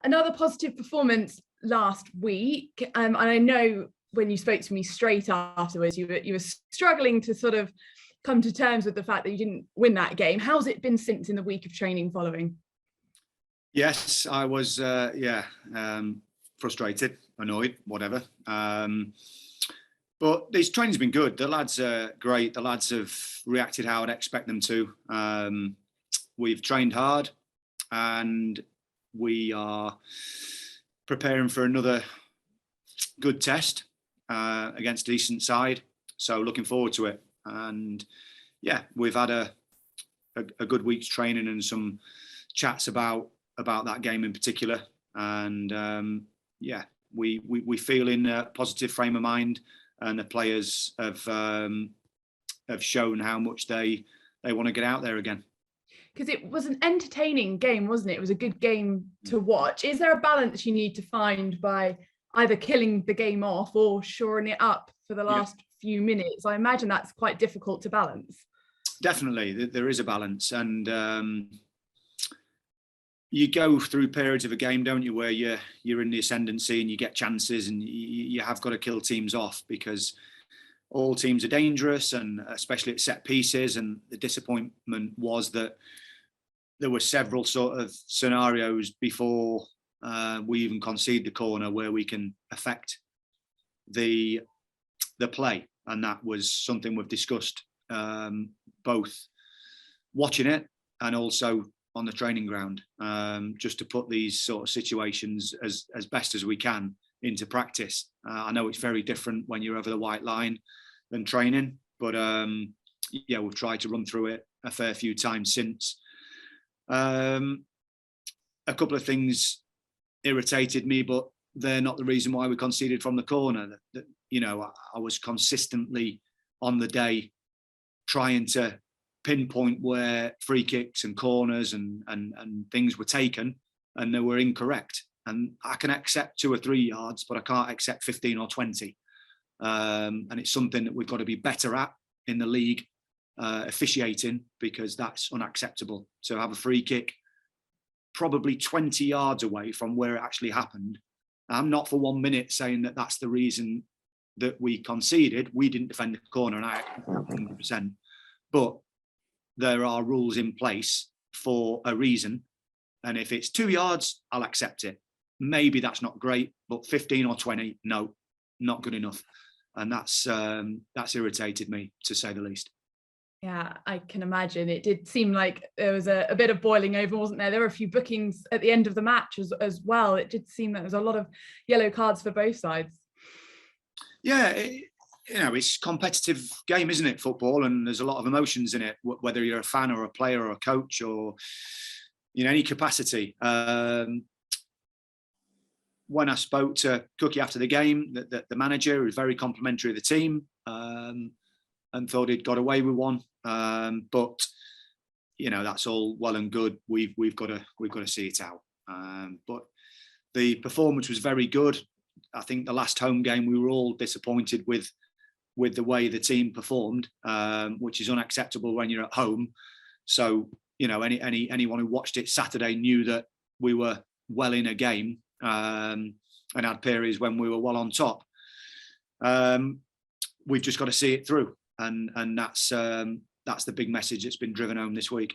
Another positive performance last week, and I know when you spoke to me straight afterwards, you were struggling to sort of come to terms with the fact that you didn't win that game. How's it been since in the week of training following? Yes, I was, frustrated, annoyed, whatever. But this training's been good. The lads are great. The lads have reacted how I'd expect them to. We've trained hard and we are preparing for another good test against a decent side. So looking forward to it. And yeah, we've had a good week's training and some chats about that game in particular. And yeah, we feel in a positive frame of mind, and the players have shown how much they want to get out there again. Because it was an entertaining game, wasn't it? It was a good game to watch. Is there a balance you need to find by either killing the game off or shoring it up for the last few minutes? I imagine that's quite difficult to balance. Definitely, there is a balance, and you go through periods of a game, don't you, where you're in the ascendancy and you get chances, and you have got to kill teams off because all teams are dangerous, and especially at set pieces. And the disappointment was that there were several sort of scenarios before we even concede the corner where we can affect the play, and that was something we've discussed both watching it and also on the training ground, just to put these sort of situations as best as we can into practice. I know it's very different when you're over the white line than training, but yeah, we've tried to run through it a fair few times since. A couple of things irritated me, but they're not the reason why we conceded from the corner. You know, I was consistently on the day trying to pinpoint where free kicks and corners and things were taken, and they were incorrect. And I can accept 2 or 3 yards, but I can't accept 15 or 20. And it's something that we've got to be better at in the league, officiating, because that's unacceptable. To have a free kick probably 20 yards away from where it actually happened. I'm not for 1 minute saying that that's the reason that we conceded. We didn't defend the corner, and I 100%. But there are rules in place for a reason. And if it's 2 yards, I'll accept it. Maybe that's not great, but 15 or 20, no, not good enough. And that's irritated me, to say the least. Yeah, I can imagine. It did seem like there was a bit of boiling over, wasn't there? There were a few bookings at the end of the match as well. It did seem that there was a lot of yellow cards for both sides. Yeah, you know, it's a competitive game, isn't it, football? And there's a lot of emotions in it, whether you're a fan or a player or a coach or in any capacity. When I spoke to Cookie after the game, the manager was very complimentary of the team, and thought he'd got away with one. But you know, that's all well and good. We've got to see it out. But the performance was very good. I think the last home game we were all disappointed with the way the team performed, which is unacceptable when you're at home. So you know, anyone who watched it Saturday knew that we were well in a game, and had periods when we were well on top. We've just got to see it through, and that's the big message that's been driven home this week.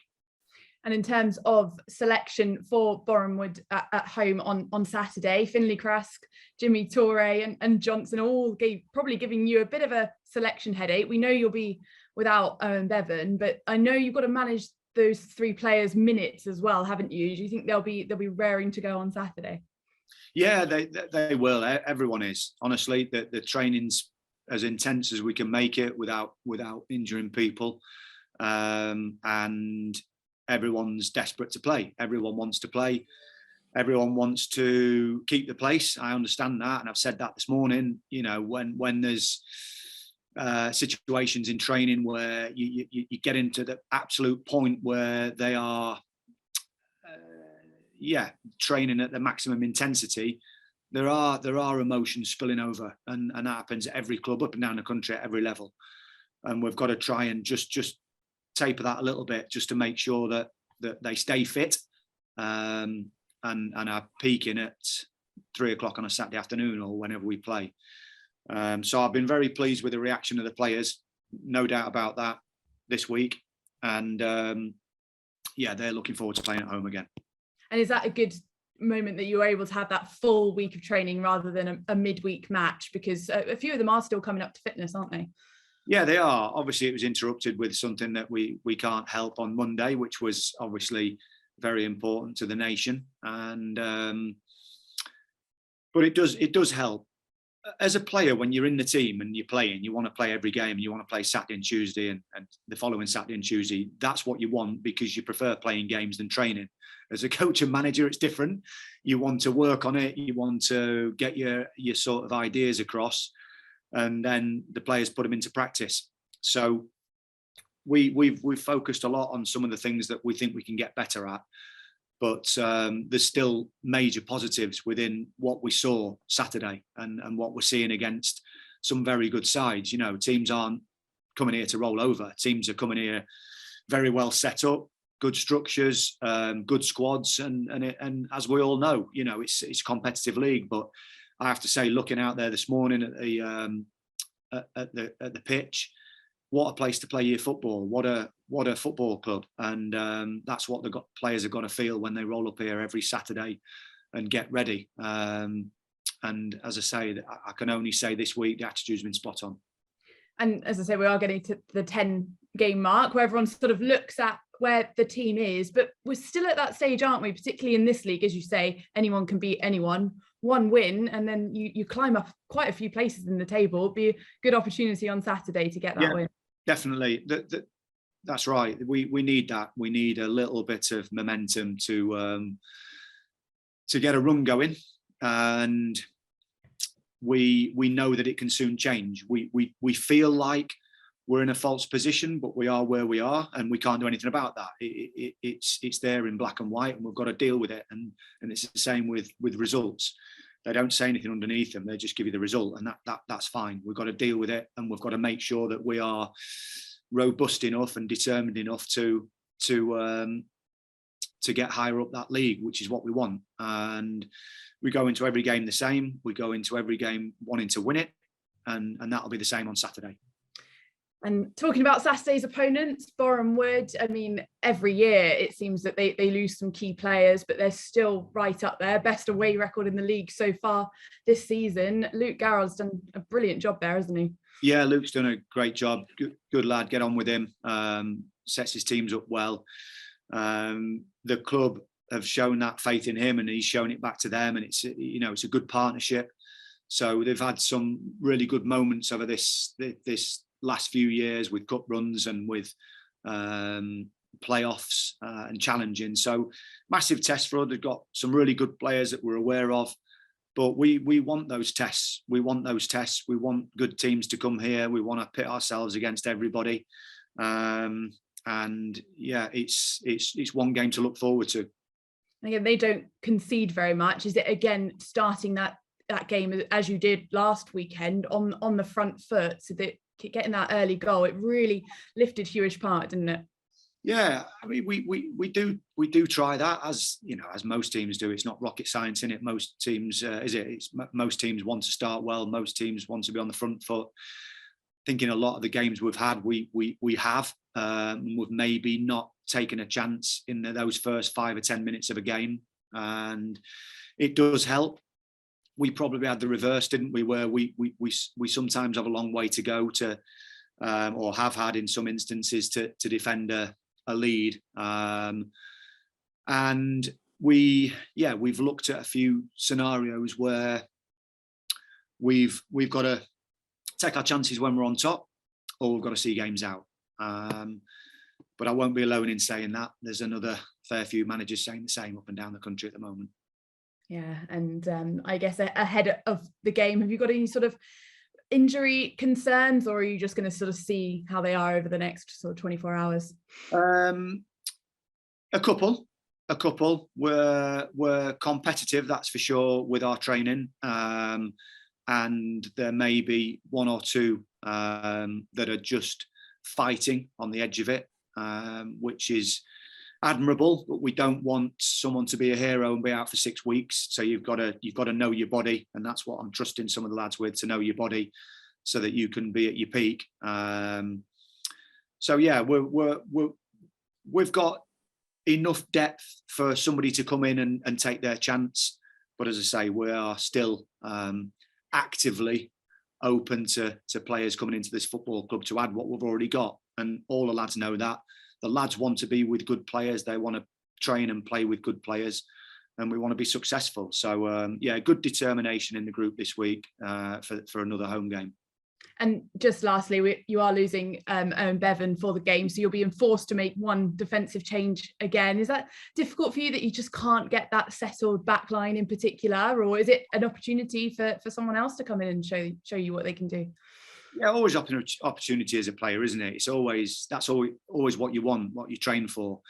And in terms of selection for Boreham Wood at home on Saturday, Finlay Crask, Jimmy Torre and Johnson all probably giving you a bit of a selection headache. We know you'll be without Owen Bevan, but I know you've got to manage those 3 players' minutes as well, haven't you? Do you think they'll be raring to go on Saturday? Yeah, they will. Everyone is. Honestly, the training's as intense as we can make it without injuring people, and everyone's desperate to play. Everyone wants to play. Everyone wants to keep the place. I understand that, and I've said that this morning. You know, when there's situations in training where you get into the absolute point where they are training at the maximum intensity, there are emotions spilling over, and that happens at every club up and down the country at every level. And we've got to try and just taper that a little bit, just to make sure that they stay fit, and are peaking at 3 o'clock on a Saturday afternoon or whenever we play. So I've been very pleased with the reaction of the players, no doubt about that, this week. And they're looking forward to playing at home again. And is that a good moment that you were able to have that full week of training rather than a midweek match? Because a few of them are still coming up to fitness, aren't they? Yeah, they are. Obviously, it was interrupted with something that we can't help on Monday, which was obviously very important to the nation. And but it does help. As a player, when you're in the team and you're playing, you want to play every game. You want to play Saturday and Tuesday and the following Saturday and Tuesday. That's what you want, because you prefer playing games than training. As a coach and manager, it's different. You want to work on it. You want to get your sort of ideas across, and then the players put them into practice. So we've focused a lot on some of the things that we think we can get better at. But there's still major positives within what we saw Saturday and what we're seeing against some very good sides. You know, teams aren't coming here to roll over. Teams are coming here very well set up, good structures, good squads, and as we all know, you know, it's a competitive league. But I have to say, looking out there this morning at the pitch, what a place to play your football! What a football club! And that's what the players have got to feel when they roll up here every Saturday and get ready. And as I say, I can only say this week the attitude's been spot on. And as I say, we are getting to the 10-game mark where everyone sort of looks at where the team is, but we're still at that stage, aren't we? Particularly in this league, as you say, anyone can beat anyone. One win, and then you climb up quite a few places in the table. It'd be a good opportunity on Saturday to get that win. Definitely. That's right. We need that. We need a little bit of momentum to get a run going, and we know that it can soon change. We feel like we're in a false position, but we are where we are, and we can't do anything about that. It's there in black and white, and we've got to deal with it. And it's the same with results. They don't say anything underneath them. They just give you the result, and that's fine. We've got to deal with it, and we've got to make sure that we are robust enough and determined enough to get higher up that league, which is what we want. And we go into every game the same. We go into every game wanting to win it, and that'll be the same on Saturday. And talking about Saturday's opponents, Boreham Wood, I mean, every year it seems that they lose some key players, but they're still right up there. Best away record in the league so far this season. Luke Garrard's done a brilliant job there, hasn't he? Yeah, Luke's done a great job. Good lad, get on with him. Sets his teams up well. The club have shown that faith in him, and he's shown it back to them, and it's a good partnership. So they've had some really good moments over this last few years with cup runs and with playoffs and challenging. So massive test for us. They've got some really good players that we're aware of, but we want those tests. We want those tests. We want good teams to come here. We want to pit ourselves against everybody. And yeah, it's one game to look forward to. Again, they don't concede very much. Is it again starting that game as you did last weekend on the front foot, so that getting that early goal, it really lifted Huish Park, didn't it? Yeah, I mean, we do try that, as you know, as most teams do. It's not rocket science in it. Most teams, most teams want to start well. Most teams want to be on the front foot. Thinking a lot of the games we've had, we have. We've maybe not taken a chance in those first 5 or 10 minutes of a game, and it does help. We probably had the reverse, didn't we? Where we sometimes have a long way to go to, or have had in some instances to defend a lead. And we've looked at a few scenarios where we've got to take our chances when we're on top, or we've got to see games out. But I won't be alone in saying that. There's another fair few managers saying the same up and down the country at the moment. Yeah, and I guess ahead of the game, have you got any sort of injury concerns, or are you just going to sort of see how they are over the next sort of 24 hours? A couple. We're competitive, that's for sure, with our training, and there may be one or two that are just fighting on the edge of it, which is admirable, but we don't want someone to be a hero and be out for 6 weeks. So you've got to know your body, and that's what I'm trusting some of the lads with, to know your body so that you can be at your peak. So yeah, we've got enough depth for somebody to come in and take their chance. But as I say, we are still actively open to players coming into this football club to add what we've already got. And all the lads know that. The lads want to be with good players. They want to train and play with good players. And we want to be successful. So, yeah, good determination in the group this week for another home game. And just lastly, you are losing Owen Bevan for the game, so you'll be forced to make one defensive change again. Is that difficult for you, that you just can't get that settled back line in particular, or is it an opportunity for someone else to come in and show you what they can do? Yeah, always opportunity as a player, isn't it? That's always what you want, what you train for.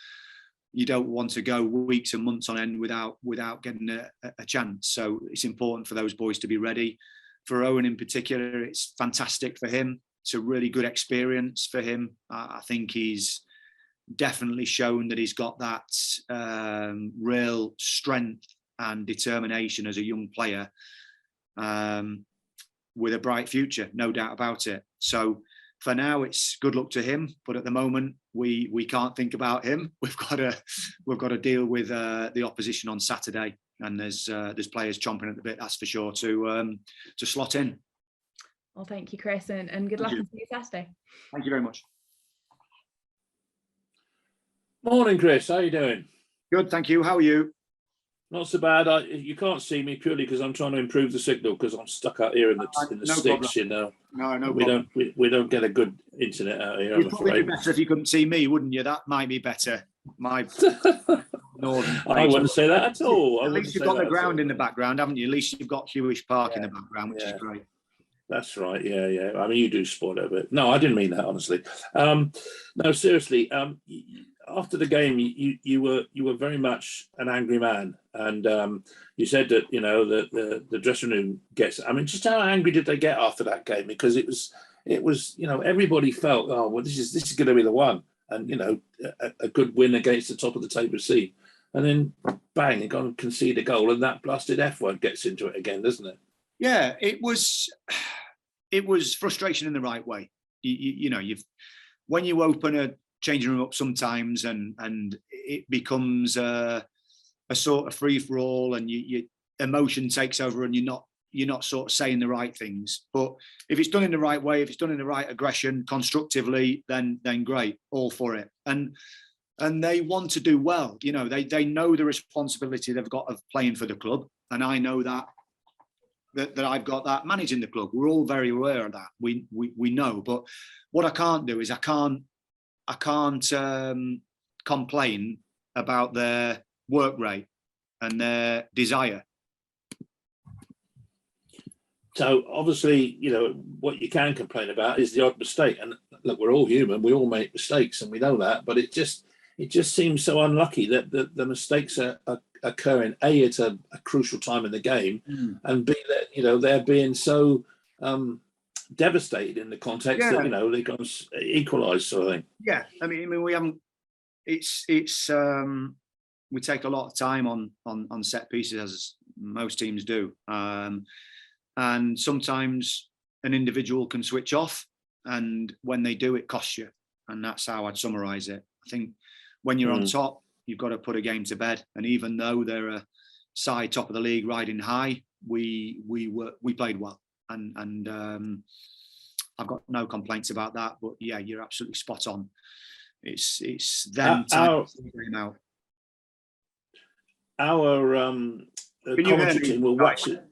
You don't want to go weeks and months on end without getting a chance. So it's important for those boys to be ready. For Owen in particular, it's fantastic for him. It's a really good experience for him. I think he's definitely shown that he's got that real strength and determination as a young player, with a bright future, no doubt about it. So for now, it's good luck to him. But at the moment, we can't think about him. We've got to deal with the opposition on Saturday. And there's players chomping at the bit, that's for sure, to slot in. Well, thank you, Chris, and good luck on Saturday. Thank you very much. Morning, Chris. How are you doing? Good, thank you. How are you? Not so bad. You can't see me purely because I'm trying to improve the signal, because I'm stuck out here in the no sticks. Problem. You know. No, we don't get a good internet out here. It'd probably be better if you couldn't see me, wouldn't you? That might be better. My northern. I wouldn't say that at all. At least you've got the ground in the background, haven't you? At least you've got Huish Park in the background, which is great. That's right. Yeah. I mean, you do sport it a bit. No, I didn't mean that, honestly. No, seriously. After the game, you were very much an angry man, and you said that the dressing room gets. I mean, just how angry did they get after that game? Because it was everybody felt, oh well, this is going to be the one, and a good win against the top of the table seed, and then bang, they go and concede a goal, and that blasted F word gets into it again, doesn't it? Yeah, it was frustration in the right way. When you open a changing room up sometimes, and it becomes a sort of free for all, and you emotion takes over, and you're not sort of saying the right things. But if it's done in the right way, if it's done in the right aggression, constructively, then great, all for it. And they want to do well. They know the responsibility they've got of playing for the club, and I know that I've got that managing the club. We're all very aware of that. We know. But what I can't do is I can't complain about their work rate and their desire. So obviously, what you can complain about is the odd mistake. And look, we're all human. We all make mistakes, and we know that. But it just seems so unlucky that the mistakes are occurring, A, at a crucial time in the game, and B, that they're being so devastated in the context that they can equalise, sort of thing. Yeah, I mean we haven't. It's we take a lot of time on set pieces, as most teams do, and sometimes an individual can switch off, and when they do, it costs you, and that's how I'd summarise it. I think when you're on top, you've got to put a game to bed, and even though they're a side top of the league riding high, we played well, and I've got no complaints about that. But yeah, you're absolutely spot on. It's them time to figure him out. Our commentary team will watch it.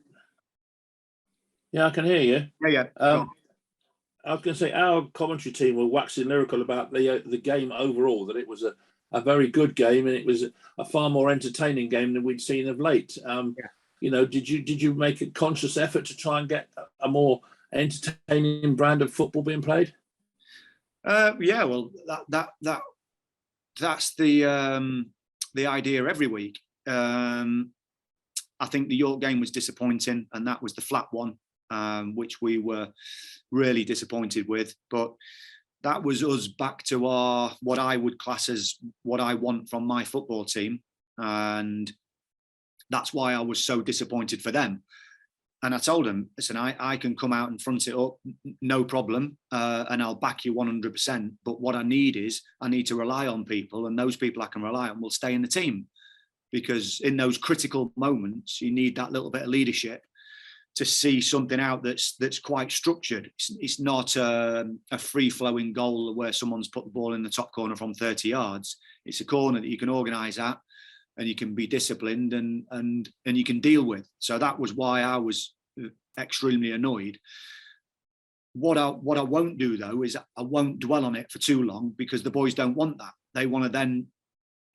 Yeah, I can hear you. Yeah. I was going to say our commentary team were waxing lyrical about the game overall, that it was a very good game, and it was a far more entertaining game than we'd seen of late. Did you make a conscious effort to try and get a more entertaining brand of football being played? Yeah, well, that's the idea every week. I think the York game was disappointing, and that was the flat one, which we were really disappointed with. But us back to our, what I would class as what I want from my football team. And that's why I was so disappointed for them. And I told them, listen, I can come out and front it up, no problem, and I'll back you 100%. But what I need to rely on people, and those people I can rely on will stay in the team. Because in those critical moments, you need that little bit of leadership to see something out that's quite structured. It's not a free-flowing goal where someone's put the ball in the top corner from 30 yards. It's a corner that you can organise at, and you can be disciplined and you can deal with. So that was why I was extremely annoyed. What I won't do though is I won't dwell on it for too long, because the boys don't want that. They want to then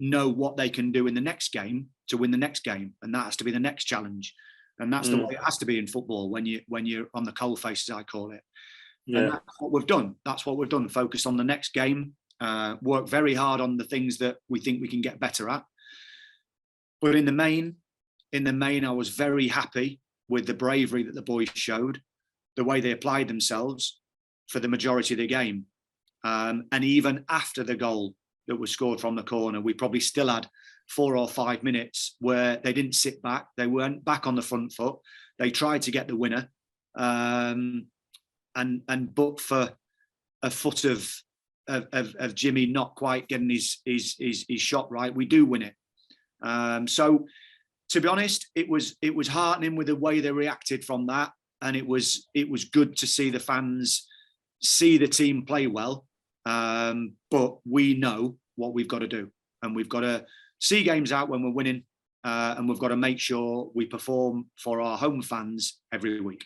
know what they can do in the next game to win the next game, and that has to be the next challenge. And that's the way it has to be in football when you're on the coal face, as I call it. Yeah. And that's what we've done. That's what we've done. Focus on the next game. Work very hard on the things that we think we can get better at. But in the main, I was very happy with the bravery that the boys showed, the way they applied themselves for the majority of the game. And even after the goal that was scored from the corner, we probably still had 4 or 5 minutes where they didn't sit back. They weren't back on the front foot. They tried to get the winner. And but for a foot of Jimmy not quite getting his shot right, we do win it. So to be honest, it was heartening with the way they reacted from that, and it was good to see the fans see the team play well. But we know what we've got to do, and we've got to see games out when we're winning, and we've got to make sure we perform for our home fans every week.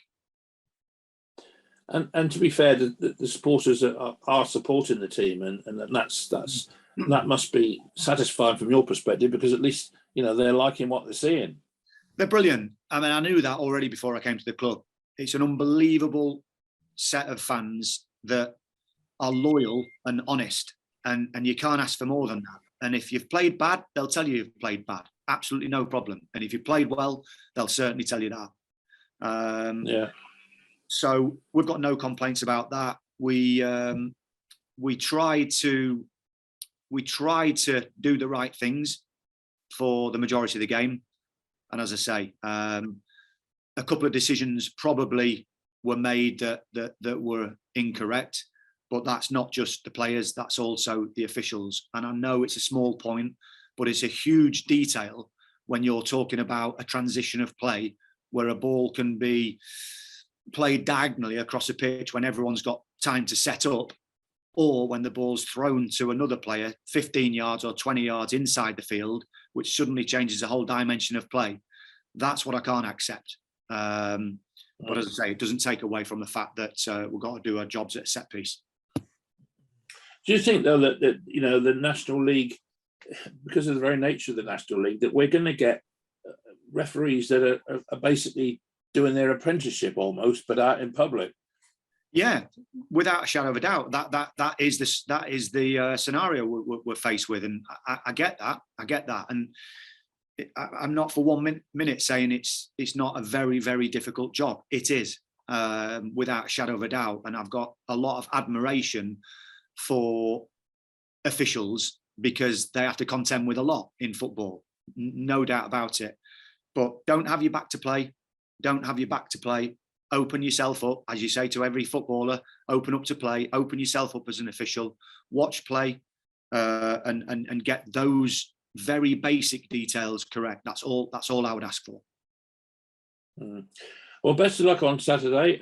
And to be fair, the supporters are supporting the team, and that must be satisfying from your perspective, because at least they're liking what they're seeing. They're brilliant. I mean, I knew that already before I came to the club. It's an unbelievable set of fans that are loyal and honest, and you can't ask for more than that. And if you've played bad, they'll tell you you've played bad. Absolutely no problem. And if you played well, they'll certainly tell you that. Yeah. So we've got no complaints about that. We tried to do the right things for the majority of the game. And as I say, a couple of decisions probably were made that were incorrect, but that's not just the players, that's also the officials. And I know it's a small point, but it's a huge detail when you're talking about a transition of play where a ball can be played diagonally across a pitch when everyone's got time to set up, or when the ball's thrown to another player 15 yards or 20 yards inside the field, which suddenly changes the whole dimension of play. That's what I can't accept. But as I say, it doesn't take away from the fact that we've got to do our jobs at a set piece. Do you think, though, that the National League, because of the very nature of the National League, that we're going to get referees that are basically doing their apprenticeship almost, but out in public? Yeah, without a shadow of a doubt, that is the scenario we're faced with, and I get that, and I'm not for 1 minute saying it's not a very, very difficult job. It is, without a shadow of a doubt, and I've got a lot of admiration for officials because they have to contend with a lot in football, no doubt about it. But don't have your back to play. Don't have your back to play. Open yourself up, as you say to every footballer. Open up to play. Open yourself up as an official. Watch play, and get those very basic details correct. That's all I would ask for. Well, best of luck on Saturday.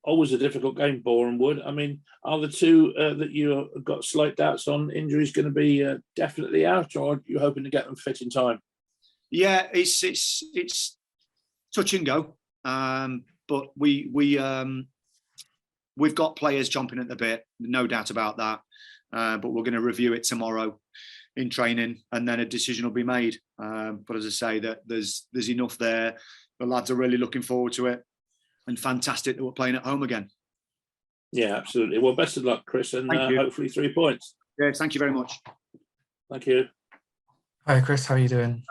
Always a difficult game, Boreham Wood. I mean, are the two that you have got slight doubts on injuries going to be definitely out, or are you hoping to get them fit in time? Yeah, it's touch and go, but we've got players chomping at the bit, no doubt about that. But we're going to review it tomorrow in training, and then a decision will be made. But as I say, that there's enough there. The lads are really looking forward to it, and fantastic that we're playing at home again. Yeah, absolutely. Well, best of luck, Chris, and hopefully 3 points. Yeah, thank you very much. Thank you. Hi, Chris. How are you doing?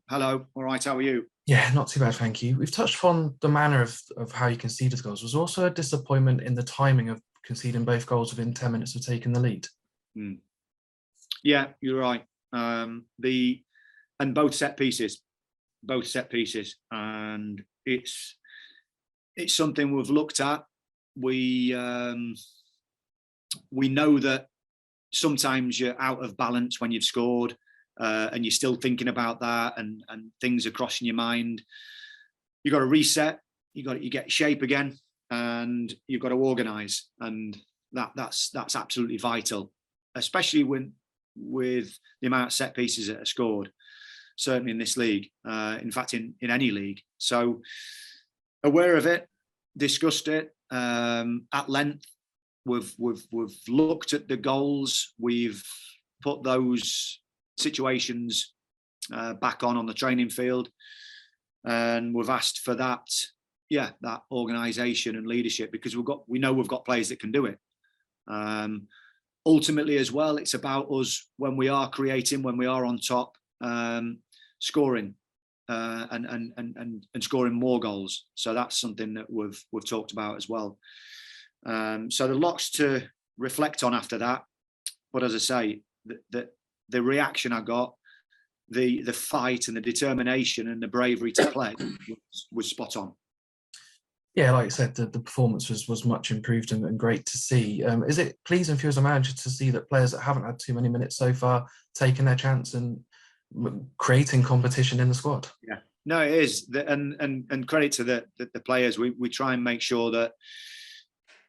Hello. All right. How are you? Yeah, not too bad, thank you. We've touched on the manner of how you conceded goals. Was also a disappointment in the timing of conceding both goals within 10 minutes of taking the lead. Yeah, you're right. And both set pieces, and it's something we've looked at. We know that sometimes you're out of balance when you've scored, and you're still thinking about that, and things are crossing your mind. You've got to reset. You get shape again, and you've got to organise, and that's absolutely vital, especially with the amount of set pieces that are scored. Certainly in this league, in fact, in any league. So aware of it, discussed it at length. We've looked at the goals. We've put those situations back on the training field, and we've asked for that organisation and leadership, because we know we've got players that can do it. Ultimately, as well, it's about us when we are creating, when we are on top, scoring and scoring more goals. So that's something that we've talked about as well. So there's lots to reflect on after that. But as I say, the reaction I got, the fight and the determination and the bravery to play was spot on. Yeah, like I said, the performance was much improved and great to see. Is it pleasing for you as a manager to see that players that haven't had too many minutes so far taking their chance and creating competition in the squad? Yeah, no, it is, and credit to the players. We try and make sure that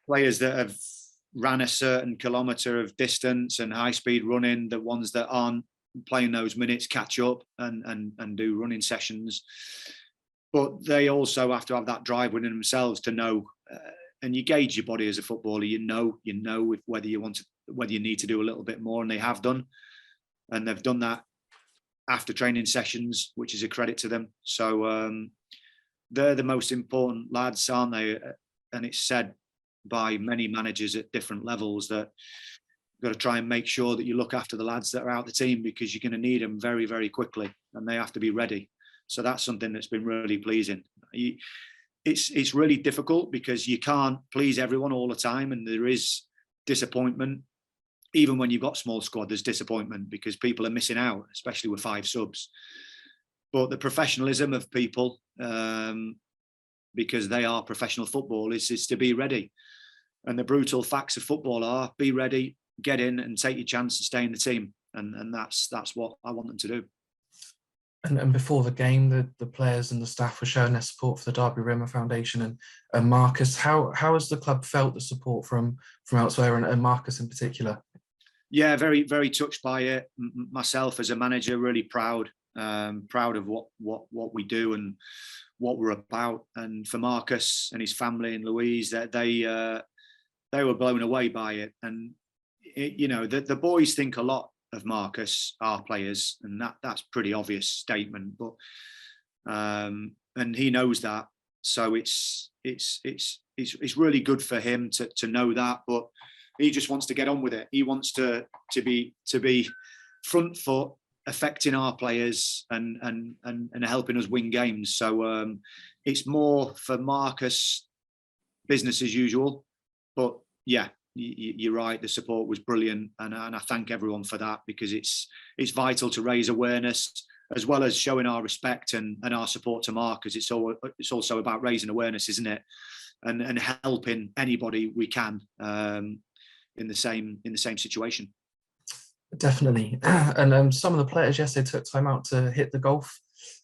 players that have ran a certain kilometre of distance and high speed running, the ones that aren't playing those minutes, catch up and do running sessions. But they also have to have that drive within themselves to know, and you gauge your body as a footballer. You know whether you need to do a little bit more, and they have done, and they've done that after training sessions, which is a credit to them. So they're the most important lads, aren't they? And it's said by many managers at different levels that you've got to try and make sure that you look after the lads that are out the team, because you're going to need them very, very quickly, and they have to be ready. So that's something that's been really pleasing. It's really difficult because you can't please everyone all the time, and there is disappointment. Even when you've got a small squad, there's disappointment because people are missing out, especially with 5 subs. But the professionalism of people, because they are professional footballers, is to be ready. And the brutal facts of football are: be ready, get in, and take your chance to stay in the team. And that's what I want them to do. And before the game, the players and the staff were showing their support for the Derby Rimmer Foundation and Marcus. How has the club felt the support from elsewhere, and Marcus in particular? Yeah, very, very touched by it. Myself as a manager, really proud of what we do and what we're about. And for Marcus and his family and Louise, that they were blown away by it. And the boys think a lot of Marcus, our players, and that's pretty obvious statement. But and he knows that, so it's really good for him to know that. But he just wants to get on with it. He wants to be front foot, affecting our players and helping us win games. So it's more for Marcus business as usual. But yeah, you're right. The support was brilliant, and I thank everyone for that, because it's vital to raise awareness as well as showing our respect and our support to Marcus. It's also about raising awareness, isn't it? And helping anybody we can in the same situation. Definitely. And some of the players yesterday took time out to hit the golf.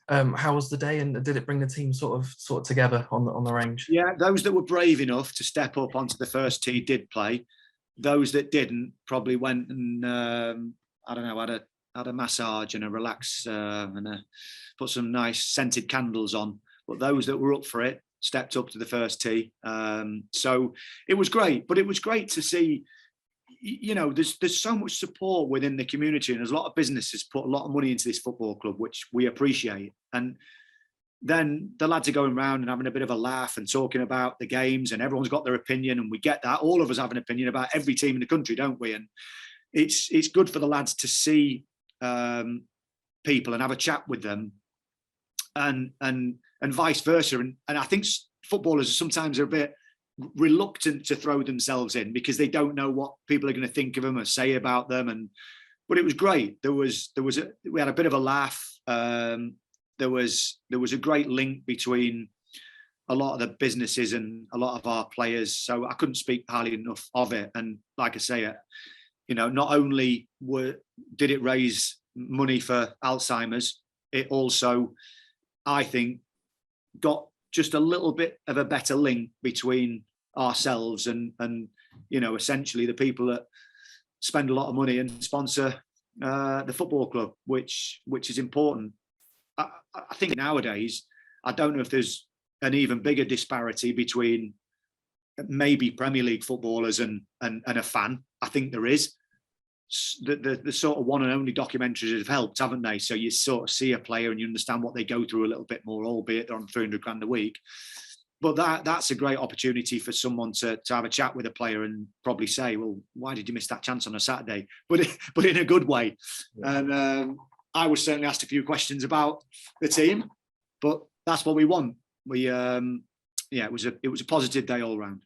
How was the day, and did it bring the team sort of together on the range? Yeah, those that were brave enough to step up onto the first tee did play. Those that didn't probably went and had a massage and a relax and put some nice scented candles on. But those that were up for it stepped up to the first tee. So it was great. But it was great to see. There's so much support within the community, and there's a lot of businesses put a lot of money into this football club, which we appreciate. And then the lads are going around and having a bit of a laugh and talking about the games, and everyone's got their opinion, and we get that. All of us have an opinion about every team in the country, don't we? And it's good for the lads to see people and have a chat with them, and vice versa. And I think footballers sometimes are a bit reluctant to throw themselves in because they don't know what people are going to think of them or say about them. But it was great. We had a bit of a laugh. There was a great link between a lot of the businesses and a lot of our players. So I couldn't speak highly enough of it. And like I say, not only did it raise money for Alzheimer's, it also, I think, got just a little bit of a better link between ourselves and essentially the people that spend a lot of money and sponsor the football club, which is important. I think nowadays, I don't know if there's an even bigger disparity between maybe Premier League footballers and a fan. I think there is. The sort of one and only documentaries have helped, haven't they? So you sort of see a player and you understand what they go through a little bit more, albeit they're on 300 grand a week. But that's a great opportunity for someone to have a chat with a player and probably say, well, why did you miss that chance on a Saturday? But in a good way. Yeah. And I was certainly asked a few questions about the team, but that's what we want. It was a positive day all round.